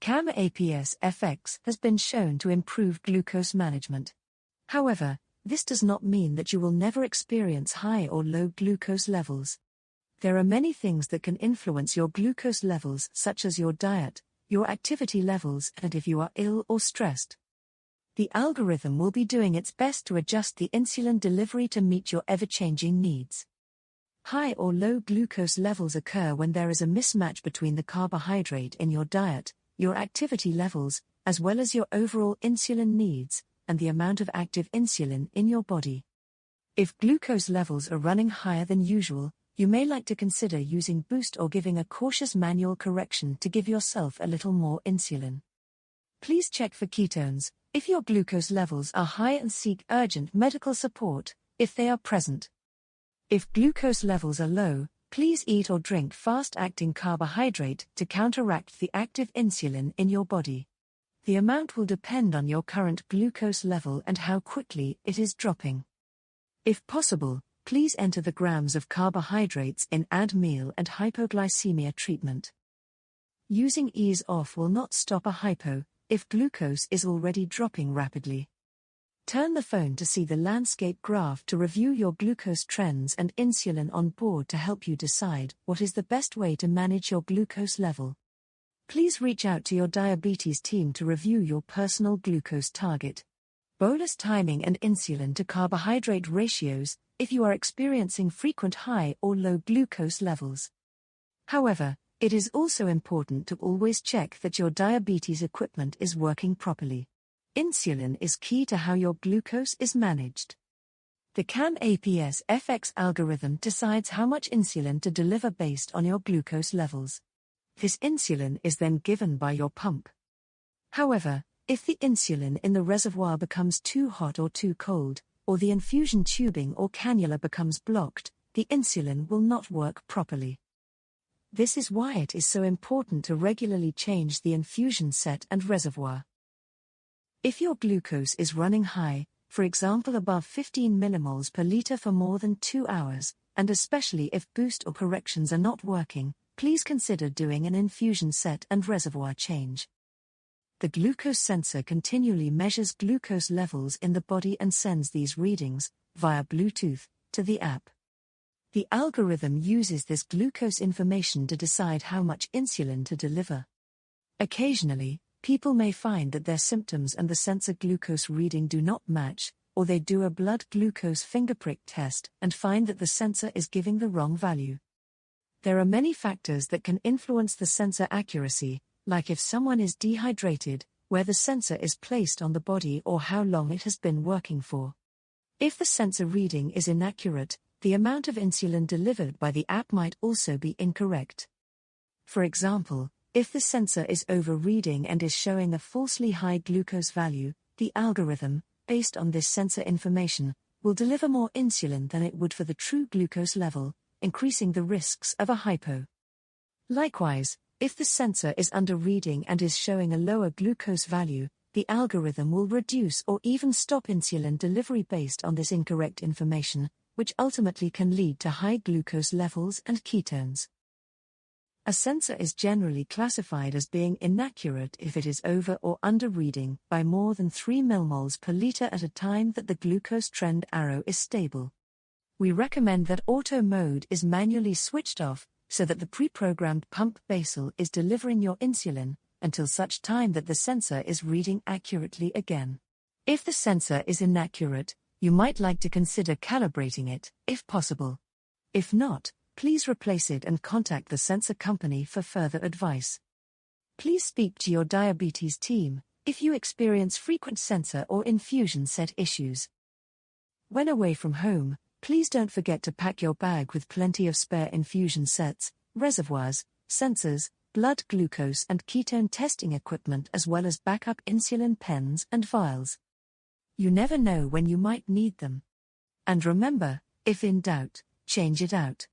CamAPS FX has been shown to improve glucose management. However, this does not mean that you will never experience high or low glucose levels. There are many things that can influence your glucose levels, such as your diet, your activity levels, and if you are ill or stressed. The algorithm will be doing its best to adjust the insulin delivery to meet your ever-changing needs. High or low glucose levels occur when there is a mismatch between the carbohydrate in your diet, your activity levels, as well as your overall insulin needs, and the amount of active insulin in your body. If glucose levels are running higher than usual, you may like to consider using Boost or giving a cautious manual correction to give yourself a little more insulin. Please check for ketones if your glucose levels are high and seek urgent medical support if they are present. If glucose levels are low, please eat or drink fast-acting carbohydrate to counteract the active insulin in your body. The amount will depend on your current glucose level and how quickly it is dropping. If possible, please enter the grams of carbohydrates in meal and hypoglycemia treatment. Using ease off will not stop a hypo if glucose is already dropping rapidly. Turn the phone to see the landscape graph to review your glucose trends and insulin on board to help you decide what is the best way to manage your glucose level. Please reach out to your diabetes team to review your personal glucose target, bolus timing, and insulin to carbohydrate ratios if you are experiencing frequent high or low glucose levels. However, it is also important to always check that your diabetes equipment is working properly. Insulin is key to how your glucose is managed. The CamAPS FX algorithm decides how much insulin to deliver based on your glucose levels. This insulin is then given by your pump. However, if the insulin in the reservoir becomes too hot or too cold, or the infusion tubing or cannula becomes blocked, the insulin will not work properly. This is why it is so important to regularly change the infusion set and reservoir. If your glucose is running high, for example above 15 millimoles per liter for more than 2 hours, and especially if boost or corrections are not working, please consider doing an infusion set and reservoir change. The glucose sensor continually measures glucose levels in the body and sends these readings, via Bluetooth, to the app. The algorithm uses this glucose information to decide how much insulin to deliver. Occasionally, people may find that their symptoms and the sensor glucose reading do not match, or they do a blood glucose fingerprick test and find that the sensor is giving the wrong value. There are many factors that can influence the sensor accuracy, like if someone is dehydrated, where the sensor is placed on the body, or how long it has been working for. If the sensor reading is inaccurate, the amount of insulin delivered by the app might also be incorrect. For example, if the sensor is overreading and is showing a falsely high glucose value, the algorithm, based on this sensor information, will deliver more insulin than it would for the true glucose level, increasing the risks of a hypo. Likewise, if the sensor is underreading and is showing a lower glucose value, the algorithm will reduce or even stop insulin delivery based on this incorrect information, which ultimately can lead to high glucose levels and ketones. A sensor is generally classified as being inaccurate if it is over or under reading by more than 3 millimoles per liter at a time that the glucose trend arrow is stable. We recommend that auto mode is manually switched off so that the pre-programmed pump basal is delivering your insulin until such time that the sensor is reading accurately again. If the sensor is inaccurate, you might like to consider calibrating it, if possible. If not, please replace it and contact the sensor company for further advice. Please speak to your diabetes team if you experience frequent sensor or infusion set issues. When away from home, please don't forget to pack your bag with plenty of spare infusion sets, reservoirs, sensors, blood glucose and ketone testing equipment, as well as backup insulin pens and vials. You never know when you might need them. And remember, if in doubt, change it out.